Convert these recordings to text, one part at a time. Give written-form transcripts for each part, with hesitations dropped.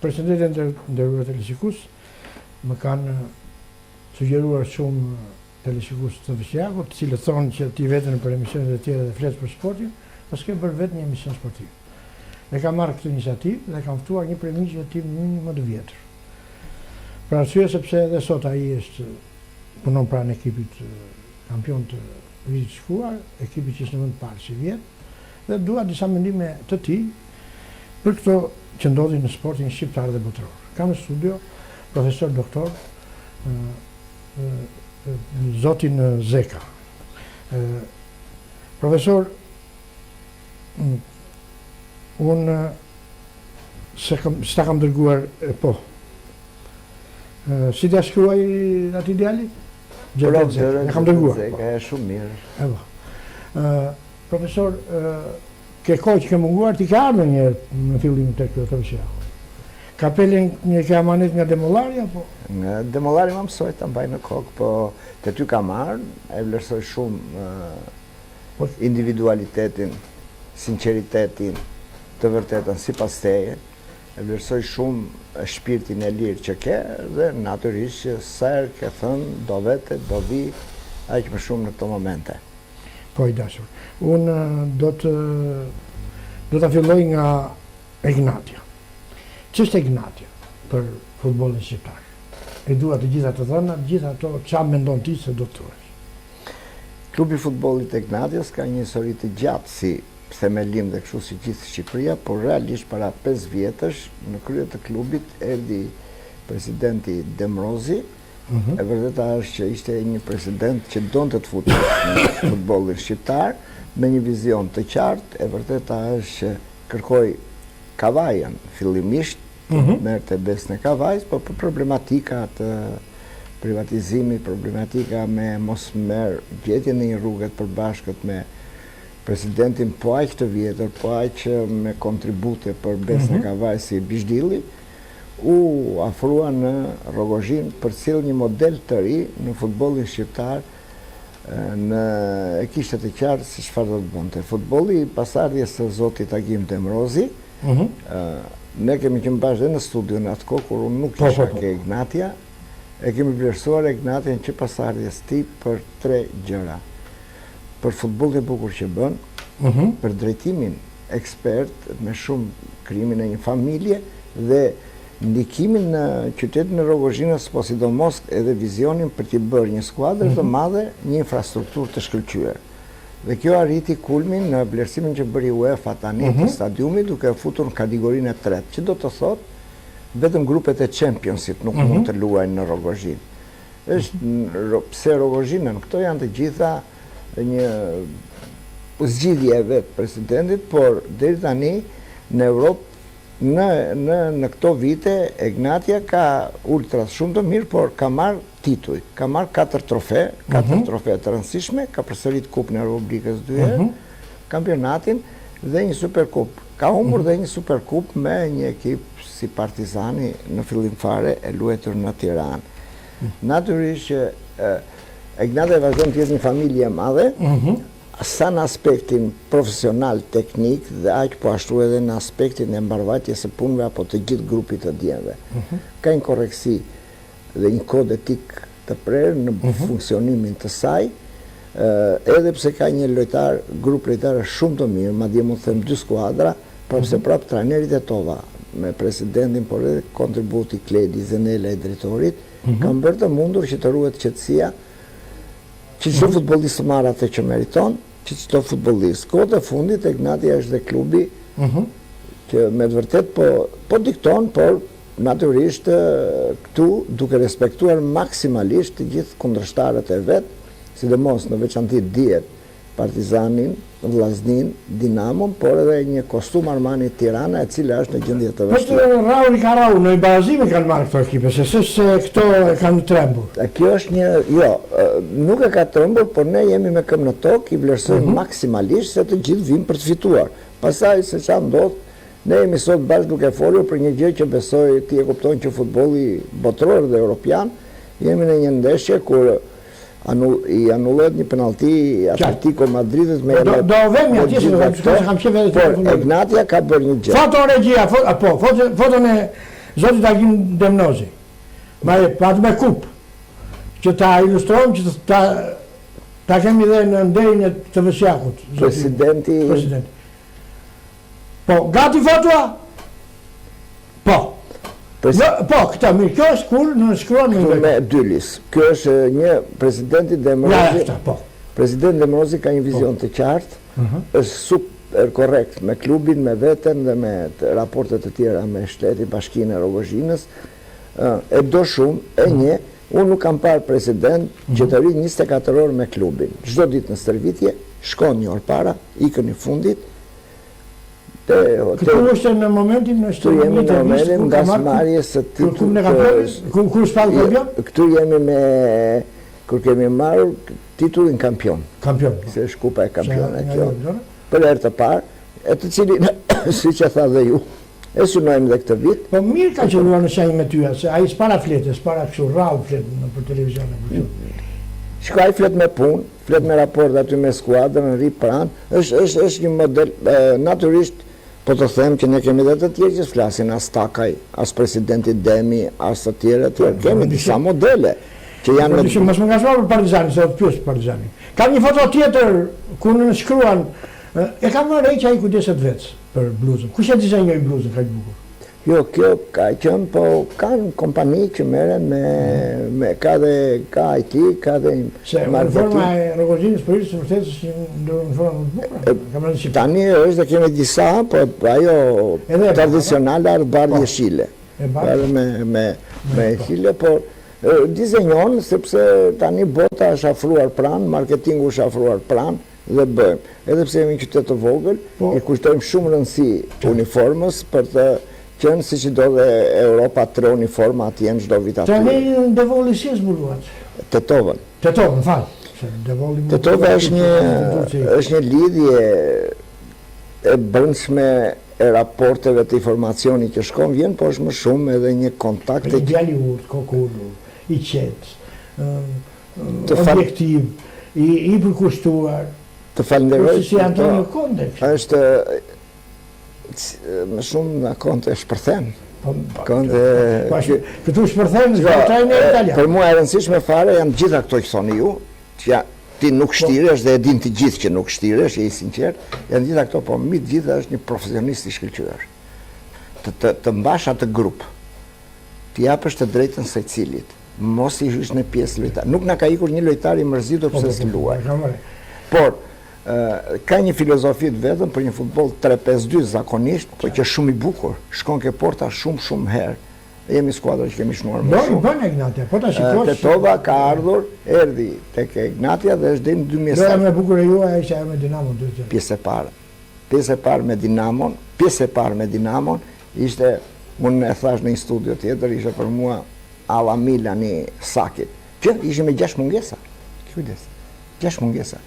Përshëndetje nderuar teleshikus, më kanë sugjeruar shumë teleshikus të Vëshjakut, të cilët thonë që ti vetën për emisionet e tjera dhe flet për sportin, pas ke bërë vetë një emision sportiv. Ne kam marrë këtë iniciativë dhe kam ftuar një prej miqve tim më të vjetër. Për arsye sepse edhe sot ai punon pranë ekipit kampion të vitit shkuar, ekipi që është në vend parë si vjet, dhe dua disa mendime të tij për këto që ndodhin në sportin shqiptar dhe botror. Kam në studio profesor doktor zotin Zeka. Profesor, unë s'ta kam dërguar po. Si t'ja shkruaj atë ideali? Profesor e kam dërguar. Zeka e shumë mirë. Profesor, ke kohë që ke munguar, ti ka ardhur një në fillim të këtë të Vëshjakut. Kapelen një ke amanet nga Demollari apo? Nga Demollari më mësoj të mbaj në kokë, po të ty kam ardhur, e vlerësoj shumë individualitetin, sinceritetin, të vërtetën sipas teje, e vlerësoj shumë shpirtin e lirë që ke dhe natyrisht që sa herë ke thënë do vete, do vi, aq më shumë në këto momente. Po i dashur. Unë do të filloj nga Egnatia. Ç'është Egnatia për futbollin shqiptar? E dua të gjitha të dhëna, gjitha ato çfarë mendon ti se do të thuash? Klubi i futbollit Egnatias ka një histori të gjatë si themelim dhe kështu si gjithë Shqipëria, por realisht para 5 vjetësh në krye të klubit erdhi presidenti Demrozi. E vërteta është që ishte një president që donte të futet në futbollin shqiptar me një vizion të qartë. E vërteta është që kërkoi Kavajën fillimisht, merrte besën e Kavajës, por për problematika të privatizimit, problematika me mos merr gjetje në një rrugë të përbashkët me presidentin po aq të vjetër, po aq me kontribute për besën e Kavajës si Bishdilli, u afrua në Rogozhin për cilë një model të ri në futbollin shqiptar, e kishte të qartë si çfarë do të bënte. Futbolli pasardhjes së zotit Agim Demrozi, ne kemi qenë bashkë dhe në studio në atë kohë kur unë nuk isha ke Egnatia, e kemi vlerësuar Egnatian që pasardhjes tij për 3 gjëra. Për futbollin e bukur që bën, për drejtimin ekspert me shumë krimin e një familje dhe ndikimin në qytetin e Rogozhinës, po sidomos edhe vizionin për t'i bërë një skuadër të madhe, një infrastrukturë të shkëlqyer. Dhe kjo arriti kulmin në vlerësimin që bëri UEFA tani të stadiumit, duke futur në kategorinë e 3, që do të thotë vetëm grupet e Championship nuk mund të luajnë në Rogozhin. Pse Rogozhinën, këto janë të gjitha një zgjidhje e vetë presidentit, por deri tani në Europë në këto vite Egnatia ka ultras shumë të mirë, por ka marrë tituj, ka marrë 4 trofe, 4 trofe të rëndësishme, ka përsërit Kupën e Republikës 2 herë, kampionatin dhe një superkup. Ka humbur dhe një superkup me një ekip si Partizani në fillim fare e luetur në Tiranë. Natyrisht që Egnatia vazhdon të jetë një familje e madhe, sa në aspektin profesional, teknik, dhe aq po ashtu edhe në aspektin e mbarvajtjes së punëve apo të gjithë grupit të djemve. Ka një korreksi dhe një kod etik të prerë në funksionimin të saj, edhe pse ka një grup lojtarë shumë të mirë, madje mund të them 2 skuadra, përse prapë trajnerit e tova, me presidentin, por edhe kontributi Kledi, Zenela e drejtorit, kanë bërë të mundur që të ruhet qetësia, që çdo futbollist të marrë atë që meriton, që çdo futbollist. Kohët e fundit Egnatia është dhe klubi që me të vërtet po dikton, por natyrisht këtu duke respektuar maksimalisht të gjithë kundërshtarët e vet, sidomos në veçanti dihet Partizanin, Vllaznin, Dinamon, por edhe një kostum Armani Tirana, e cila është në gjendje të vështirë. Po Rauli ka Raul, në barazime kanë marrë këto ekipe, se këto kanë trembur. Kjo është një, jo, nuk e ka trembur, por ne jemi me këmbë në tokë, i vlerësojmë maksimalisht se të gjithë vinë për të fituar. Pastaj se çfarë ndodh, ne jemi sot bashkë duke folur për një gjë që besoj ti e kupton që futbolli botror dhe europian, jemi në një ndeshje kur i anullohet një penalti Atletico Madridit me do vemi atje se kam qenë vetë. Por Egnatia ka bërë një gjë. Foto regjia, foton e Zoti Tagin Demnozi. Atë me kup, që ta ilustrojmë, që ta kemi dhe në nderin e të Vësjakut. Presidenti. Po, gati fotua? Po. Po, këta mirë, kjo është kur në shkruan me Dylis. Kjo është një presidenti Demrozi. Presidenti Demrozi ka një vizion të qartë, është super korrekt me klubin, me veten dhe me raportet të tjera me shtetin, bashkinë e Rogozhinës. E do shumë, e një, unë nuk kam parë president që të rritë 24 orë me klubin. Çdo ditë në stërvitje, shkon një orë para, ikën i fundit. Këtu është në momentin në Këtu jemi në momentin nga smarrjes së titullit. Kur shpallë kampion? Këtu jemi me kur kemi marrë titullin kampion. Kampion. Se është kupa e kampionit kjo. Për herë të parë, e të cilin, siç e tha dhe ju, e synojmë dhe këtë vit. Po mirë ka qenuar në shenjë me tyja, se ai s'para flete, s'para kështu rrallë fletë për televizion. Shko ai flet me punë, flet me raport aty me skuadrën, rri pranë, është një model, natyrisht, po të them që ne kemi dhe të tjerë që s'flasin, as Takaj, as presidenti Demi, as të tjerë, kemi disa modele. Që janë me... Mësë më nga shmarë për Partizani, se do të pjusë Partizani. Kam një foto tjetër, ku në shkruan, e kam në rejqë a i kujdeset vetës për bluzën. Kush e dizenjoj bluzën, ka i bukur? Jo, kjo ka qënë, po kanë kompani që meren me ka dhe ka IT, ka dhe se uniforma e Rogozhinës për ishtë vërtetës që në uniforma më të bukur. Tani është dhe kemi disa, po ajo tradicionale arë bardhë jeshile. Me jeshile, por dizenjon, sepse tani bota është afruar pranë, marketingu është afruar pranë, dhe bëjmë. Edhe pse jemi qytet të vogël, i kushtojmë shumë rëndësi uniformës për të qenë si që do dhe Europa 3 uniforma atje në çdo vit aty. Tani në Devoli si e zbuluat? Tetovën. Tetovën, falë. Tetova është një lidhje e brendshme e raporteve të informacioni që shkon vjen, po është më shumë edhe një kontakt. I djali urt, kokullur, i qetë, objektiv, i përkushtuar. Të falenderoj. Si Antonio Conte. Është më shumë në Conte shpërthen. Këtu shpërthen trajner italian. Për mua e rëndësishme fare janë gjitha këto që thoni ju, që ti nuk shtiresh dhe e din të gjithë që nuk shtiresh, je i sinqert, janë gjitha këto, po mbi të gjitha është një profesionist i shkëlqyer. Të mbash atë grup, të japësh të drejtën secilit, mos i hysh në pjesë lojtar. Nuk na ka ikur një lojtar i mërzitur pse s'luaj. Por ka një filozofi të vetëm për një futboll 3-5-2 zakonisht, po që shumë i bukur, shkon ke porta shumë herë. Jemi skuadra që kemi shnuar më shumë. Bën Ignatia, po ta shikosh. Tetova ka ardhur, erdhi tek Ignatia dhe është deri në 2007. Dhe më bukur e juaj ishte me Dinamon 2. Pjesë e parë. Pjesë e parë me Dinamon, ishte, unë e thash në një studio tjetër, ishte për mua alla Milani Sakit, që ishte me 6 mungesa. Kujdes. 6 mungesa.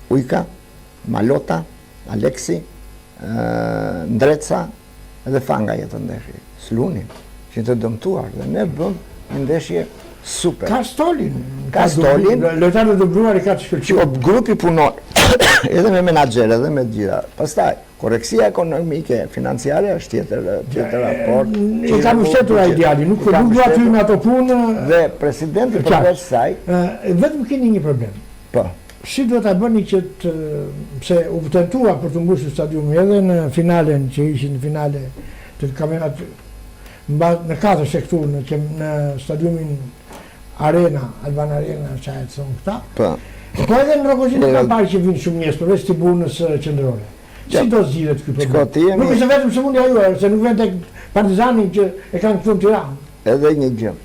Ujka, Malota, Aleksi, Ndreca edhe Fanga jetë ndeshje. Slunin, që të dëmtuar dhe ne bëm një ndeshje super. Ka Stolin. Lojtarët e dubluar i ka të shkëlqyer. Grupi punon edhe me menaxher edhe me gjitha. Pastaj, koreksia ekonomike, financiare është tjetër raport. Që ka mbështetur ai djali, nuk dua ty me ato punë. Dhe presidenti përveç saj, vetëm keni një problem. Po. Si do ta bëni që pse u tentua për të mbushur stadiumin edhe në finalen që ishin në finale të kampionatit në 4 sektor në stadiumin Arena, Alban Arena, që e të thonë këta. Po edhe në Rogozhinë kam parë që vinë shumë njerëz përveç tribunës qendrore. Si do zgjidhet ky problem? Nuk është vetëm sëmundja juaj, se nuk vjen tek Partizani që e kanë këtu në Tiranë. Edhe një gjë.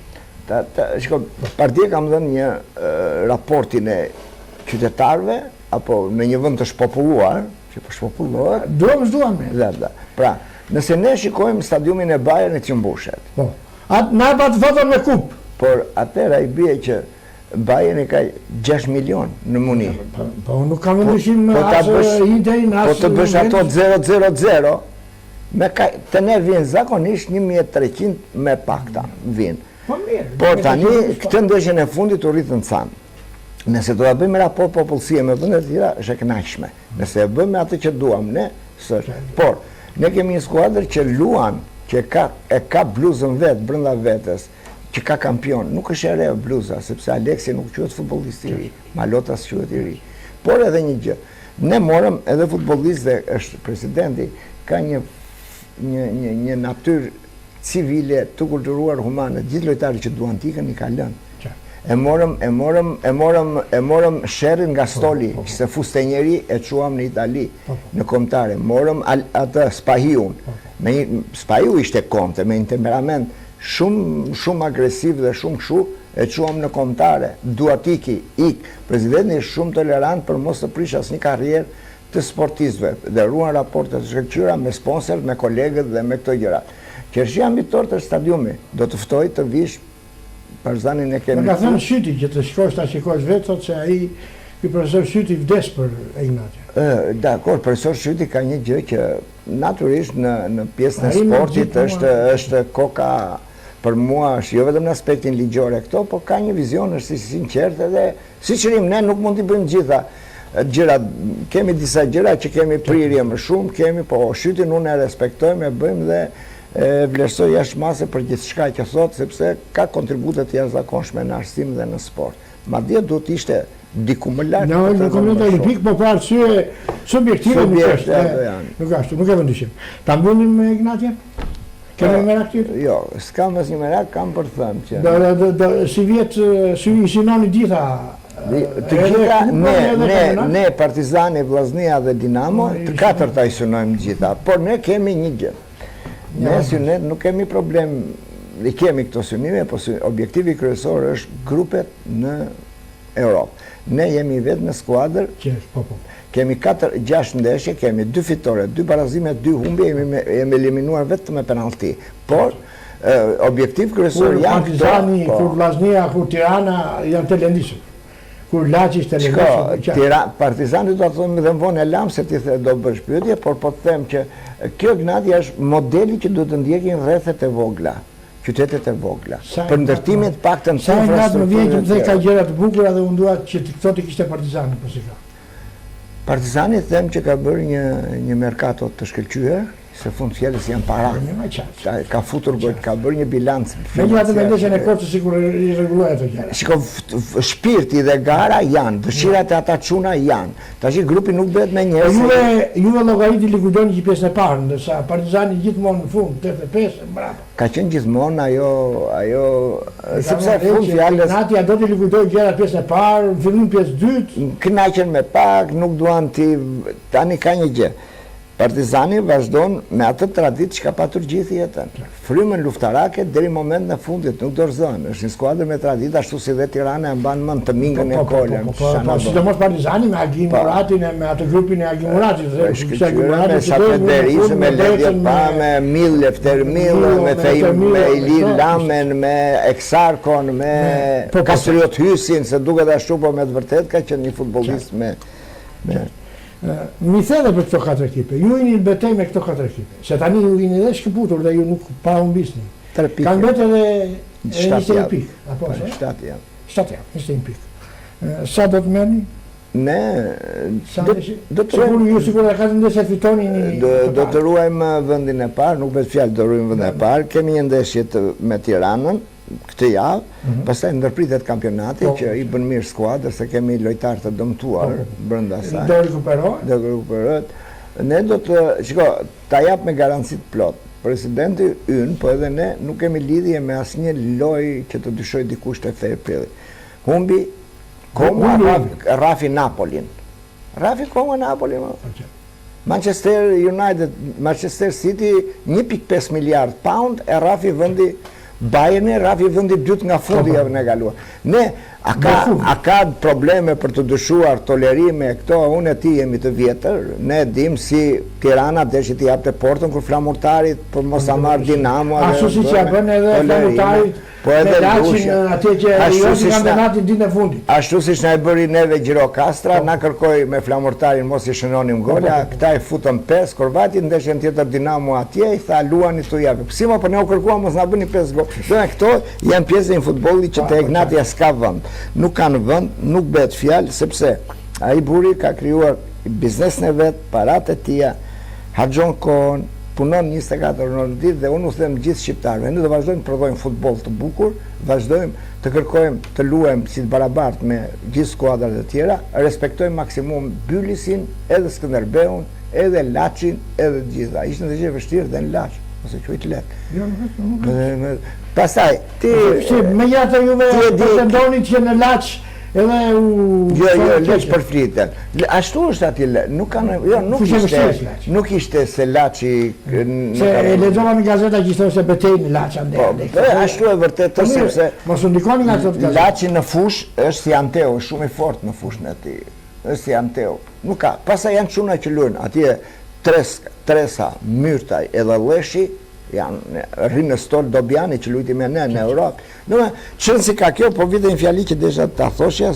Shiko, partia kam dhënë një raportin e qytetarëve, apo në një vend të shpopulluar, që po shpopullohet. Duam me. Pra, nëse ne shikojmë stadiumin e Bayernit që mbushet. Po. Na pat foton me kup. Por atëra i bie që Bayerni ka 6 milion në muni. Po nuk kam ndryshim as Interin as. Po të bësh ato 0-0-0, të ne vjen zakonisht 1300 me pakta vjen. Po mirë. Por tani këtë ndeshjen e fundit u rritën can. Nëse do ta bëjmë raport popullsie me vendet e tjera, është e kënaqshme. Nëse e bëjmë atë që duam ne, s'është. Por ne kemi një skuadër që luan, që e ka bluzën vetë, brenda vetes, që ka kampion, nuk është e re bluza, sepse Aleksi nuk quhet futbollist i ri, Malota quhet i ri. Por edhe një gjë, ne morëm edhe futbollist dhe është presidenti, ka një natyrë civile, të kulturuar, humane, gjithë lojtarët që duan t'ikën i ka lënë. E morëm Sherrin nga Stoli, se fustenjeri e quam në Itali, në kombëtare. Morëm atë Spahiun. Spahiu ishte konte, me një temperament shumë agresiv dhe shumë kshu, e quam në kombëtare. Duatiki, presidenti është shumë tolerant për mos të prish asnjë karrierë të sportistëve, dhe ruan raporte të shkëlqyera me sponsorët, me kolegët dhe me këto gjëra. Qershia mbitor të stadiumi do të ftoj të vish Partizani ne kemi. Më ka thënë Shyti që të shkosh ta shikosh vetë, thotë se ai ky profesor Shyti vdes për Ignatin. Dakor, profesor Shyti ka një gjë që natyrisht në pjesën e sportit është koka për mua, është jo vetëm në aspektin ligjor e këto, por ka një vizion, është si sinqert edhe siç rim ne nuk mund t'i bëjmë gjitha gjërat, kemi disa gjëra që kemi prirje më shumë, kemi, po Shytin unë e respektojmë, e bëjmë dhe vlerësoj jashtëmase për gjithçka që thot, sepse ka kontribute të jashtëzakonshme në arsim dhe në sport. Madje duhet ishte diku më lart. Në kombëtar olimpik, po për arsye subjektive nuk është. Nuk ashtu, nuk e vendosim. Ta mbyllim me Ignatin? Kemi merak ty? Jo, s'kam asnjë merak, kam për të thënë që si vjet i synoni gjitha. Të gjitha ne Partizani, Vllaznia dhe Dinamo, të katërta i synojmë gjitha, por ne kemi një gjë. Ne synet nuk kemi problem, i kemi këto synime, po objektivi kryesor është grupet në Europë. Ne jemi vetë në skuadër, kemi 4-6 ndeshje, kemi 2 fitore, 2 barazime, 2 humbje, jemi eliminuar vetëm me penalti. Por, objektiv kryesor janë këto... Kur Partizani, kur Vllaznia, kur Tirana janë të lëndishëm. Kur Laçi ishte lëndishëm. Partizani do të thonë dhe më vonë e lam se ti do bësh pyetje, por po të them që kjo Ignati është modeli që duhet të ndjekin rrethet e vogla, qytetet e vogla. Për ndërtimin të paktën të infrastrukturës. Sa Ignati më vjen që më thej ka gjëra të bukura dhe unë dua që këto të kishte Partizani, po si ka. Partizani them që ka bërë një merkato të shkëlqyer, se fund fjalës janë para. Ka futur gojë, ka bërë një bilanc. Me një atë vendeshjen e Korçës sikur i rregulloi ato gjëra. Shiko, shpirti dhe gara janë, dëshirat e ata çuna janë. Tash grupi nuk bëhet me njerëz. Juve llogariti likuidoni që pjesën e parë, ndërsa Partizani gjithmonë në fund, 85, bravo. Ka qenë gjithmonë ajo sepse fund fjalës Nati do të likuidojë gjëra pjesën e parë, fillim pjesë dytë. Kënaqen me pak, nuk duan tani ka një gjë. Partizani vazhdon me atë traditë që ka patur gjithë jetën. Frymën luftarake deri në moment në fundit, nuk dorëzon. Është një skuadër me traditë, ashtu si dhe Tirana e mban mend të mingën e Kolën. Sidomos Partizani me Agi Muratin, me atë grupin e Agi Muratit. Me Satederis, me Ledje Pa, me Mill Lefter Mill, me Ilir Lamen, me Eksarkon, me Kastriot Hysin, se duket ashtu, po me të vërtet ka qenë një futbollist me... Mi the dhe për këto 4 ekipe, ju jeni në betejë me këto 4 ekipe, se tani ju jeni dhe shkëputur dhe ju nuk pa humbisni. Kanë betë edhe 21 pikë. 7 janë. 7 janë, 21 pikë. Sa do të merrni? Ne do të ruajmë ju sigurisht ka ndeshje fitoni do të ruajmë vendin e parë, nuk bëhet fjalë do ruajmë vendin e parë. Kemi një ndeshje me Tiranën këtë javë, pastaj ndërpritet kampionati që i bën mirë skuadrës, se kemi lojtarë të dëmtuar brenda saj. Do rikuperohet. Ne do të, shiko, ta jap me garancit plot. Presidenti ynë, po edhe ne nuk kemi lidhje me asnjë lojë që të dyshoj dikush te Fairplay. Humbi Como Rafi Napolin. Rafi Como Napoli. Manchester United, Manchester City 1.5 miliard pound e Rafi vendi Bayern, Rafi vendi dytë nga fundi javën e kaluar. Ne a ka probleme për të dyshuar tolerime këto, unë e ti jemi të vjetër, ne dim si Tirana deshi t'i japte portën kur flamurtarit për mos a marrë Dinamo. Ashtu si që ja bën edhe flamurtarit me Laçin atje që josi kampionatin ditën e fundit. Ashtu siç na e bëri neve Gjirokastra, na kërkoi me flamurtarin mos i shënonim gola, këta i futën 5, Korvati ndeshjen tjetër Dinamo atje, i tha luani tu javë. Si më po ne u kërkuam mos na bëni 5 gol. Do këto janë pjesë e futbollit që te Ignati s'ka vend. Nuk kanë vend, nuk bëhet fjalë sepse ai buri ka krijuar biznesin e vet, paratë e tija, harxhon kohën, punon 24 orë në ditë dhe unë u them gjithë shqiptarëve, ne do vazhdojmë të prodhojmë futboll të bukur, vazhdojmë të kërkojmë të luajmë si të barabartë me gjithë skuadrat e tjera, respektojmë maksimum Bylisin, edhe Skënderbeun, edhe Laçin, edhe të gjitha. Ishte ndonjë gjë e vështirë dhe në Laç, ose quajt lehtë. Pastaj ti me jatë juve pretendoni që në Laç edhe Jo, leq për flitën. Ashtu është aty, nuk ishte se Laçi... Se e lexova në gazeta që ishte ose betejë në Laç ande. Ashtu e vërtet, sepse mos u ndikoni nga ato gazeta. Laçi në fush është si Anteu, është shumë i fortë në fushën e tij. Është si Anteu. Nuk ka. Pastaj janë çuna që luajnë atje Tresa, Myrtaj edhe Lleshi, janë rrinë në stol Dobjani që lujti me ne në Europë. Qënë si ka kjo, po vite një fjali që desha ta thoshja,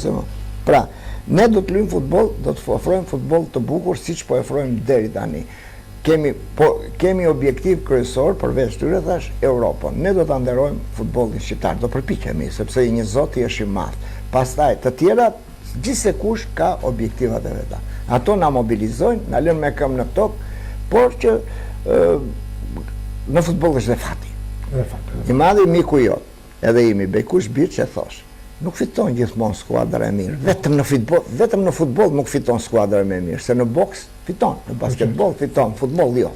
pra, ne do të luajmë futboll, do të ofrojmë futboll të bukur, si që po ofrojmë deri tani. Kemi objektiv kryesor, përveç tyre thash, Europën. Ne do të nderojmë futbollin shqiptar, do përpiqemi, sepse një zoti është i madh. Pastaj, të tjerat, gjithse kush ka objektivat e veta. Ato na mobilizojnë, na lënë me këmbë në tokë, por që në futboll është dhe fati. I madhi miku jot, edhe imi Bekush Birë që thosh, nuk fiton gjithmonë skuadra e mirë. Vetëm në futboll nuk fiton skuadra e mirë, se në boks fiton, në basketbol fiton, futboll jo.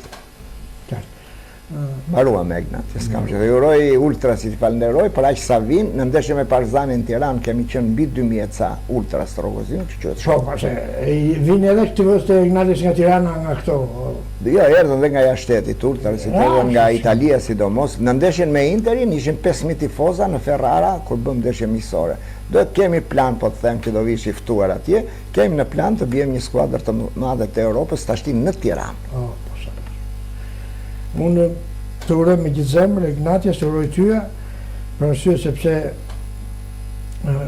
Mbarua me Ignati, s'kam që dhe uroj ultra si t'i falenderoj, për aq sa vinë, në ndeshje me Partizani në Tiranë kemi qenë mbi 2000 ca ultra Strogozin, që qëtë shumë. Vinë edhe këtë vështë Ignati nga Tirana nga këto? Jo, erdhën dhe nga jashtetit ultra, si të edhe nga Italia sidomos. Në ndeshjen me Interin ishin 5.000 tifoza në Ferrara, kur bëm ndeshje miqësore. Do të kemi plan, po të them që do vish i ftuar atje, kemi në plan të bjem një skuadër të madhe të Europës, tashti në Tiranë. Unë të uroj me gjithë zemër, Ignatja, të uroj tyja, për arsye sepse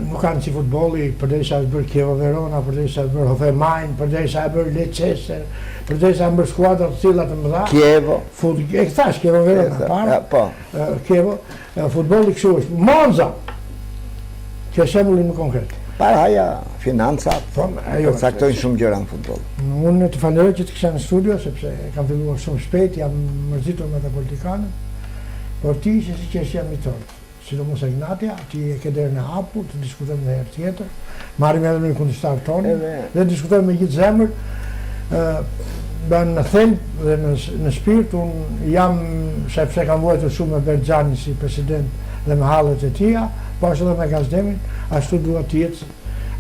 nuk kanë si futbolli, përderisa është bërë Chievo Verona, përderisa është bërë Hoffenheim, përderisa është bërë Leicester, përderisa është bërë skuadra të cilat të mëdha. Chievo. E këthash, Chievo Verona, para. Chievo, futbolli kështu është. Monza, që është shembullin më konkret. Para haja financat, përcaktojnë shumë gjëra në futboll. Unë të falenderoj që të kisha në studio, sepse kam filluar shumë shpejt, jam mërzitur me të politikanët, por ti që si që jam i tërë, sidomos Ignatja, ti e ke derën e hapur, të diskutojmë dhe herë tjetër, marrim edhe në kundërshtar tonë, dhe diskutojmë me gjithë zemër, në thelb dhe në shpirt, unë jam, sepse kam vojtur shumë me Berxhanin si president dhe me hallet e tia, po ashtu edhe me Gazdemin, ashtu duhet të jetë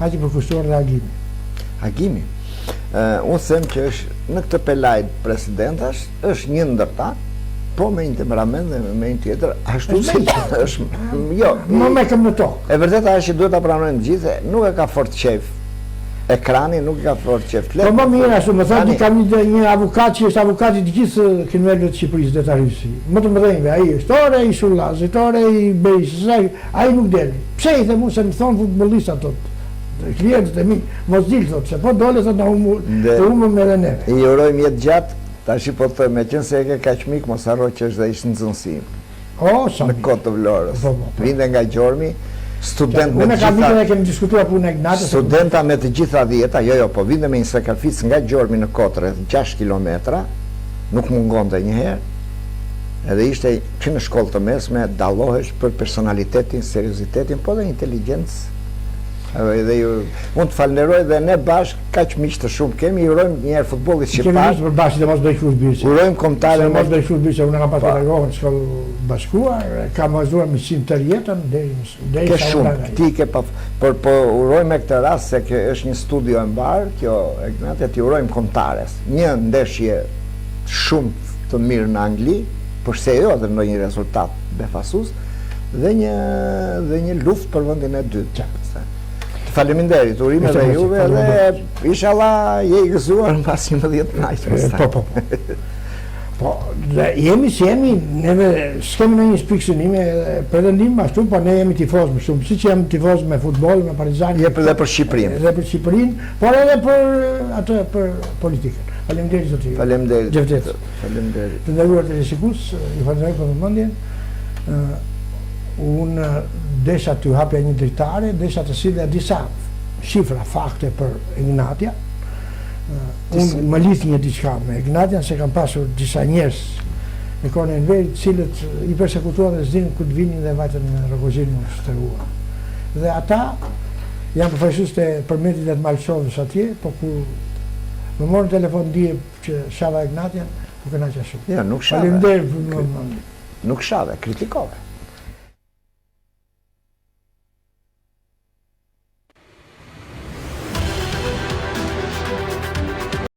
aq i përkushtuar dhe Agimi. Agimi? Unë them që është në këtë pelajt presidentash, është një ndërta, po me një temperament dhe me një tjetër, ashtu si është... Jo, më me këm në tokë. E vërteta është që duhet ta pranojnë gjithë, nuk e ka fort qef ekrani, nuk e ka fort qef flet. Po më mirë ashtu, më thonë që kam një avokat që është avokati të gjithë kriminalëve të Shqipërisë dhe të Rysi. Më të mëdhenjve, ai është ore i Shullazit, ore i Berisës, ai nuk deli. Pse i them unë se më thonë futbollistat tot, klientët e mi, mos dilë thot, se po dole thot të humëm me neve. I urojmë jetë gjatë, tash i po të thëmë, me qënë se e ke kaq mik, mos harro që është dhe ishtë nxënësim. Në Kotë të Vlorës. Vinde nga Gjormi, student me të gjitha... kemi diskutuar punë e Ignatës. Studenta me të gjitha dhjeta, po vinde me një sakrficë nga Gjormi në Kotë, rreth 6 kilometra, nuk mungonte njëherë, edhe ishte që në shkollë të mesme, dallohesh për personalitetin, seriozitetin, po dhe inteligencë. Unë të falenderoj dhe ne bashkë kaq miq të shumë kemi, urojmë njëherë futbollit shqiptar. Kemi miq për bashkë dhe mos bëj kush birçe. Urojmë kombëtarë mos bëj kush birçe, unë kam pas pedagogun në shkollë bashkuar, kam vazhduar miqësinë të jetën deri ke shumë, ti ke pa, po urojmë me këtë rast se që është një studio e mbar, kjo Ignatja, ti urojmë kombëtares. Një ndeshje shumë të mirë në Angli, përse jo dhe ndonjë rezultat befasues, dhe një luftë për vendin e dytë. Faleminderit, urime dhe juve dhe inshallah je i gëzuar në pas 11 najtë. Po, jemi si jemi, neve s'kemi në një spikësënime, pretendim ashtu, po ne jemi tifoz më shumë, si që jemi tifoz me futbol, me Partizani. Jep edhe për Shqipërinë. Edhe për Shqipërinë, por edhe për politikën. Faleminderit zoti. Faleminderit. Gjevdet. Faleminderit. Të nderuar teleshikus, ju falenderoj për vëmendjen. Unë desha të hapja një dritare, desha të sillja disa shifra, fakte për Ignatja. Unë më lidh një diçka me Ignatja, se kam pasur disa njerëz në kohën e Enverit, cilët i persekutuan dhe s'dinë ku të vinin dhe vajtën në Rogozin në shtërua. Dhe ata janë përfaqësues të përmetit dhe të Malçovës atje, po kur më morën telefon dije që shava Ignatian, po kënaqja shumë. Jo, nuk shave. Faleminderit. Nuk shave, kritikove.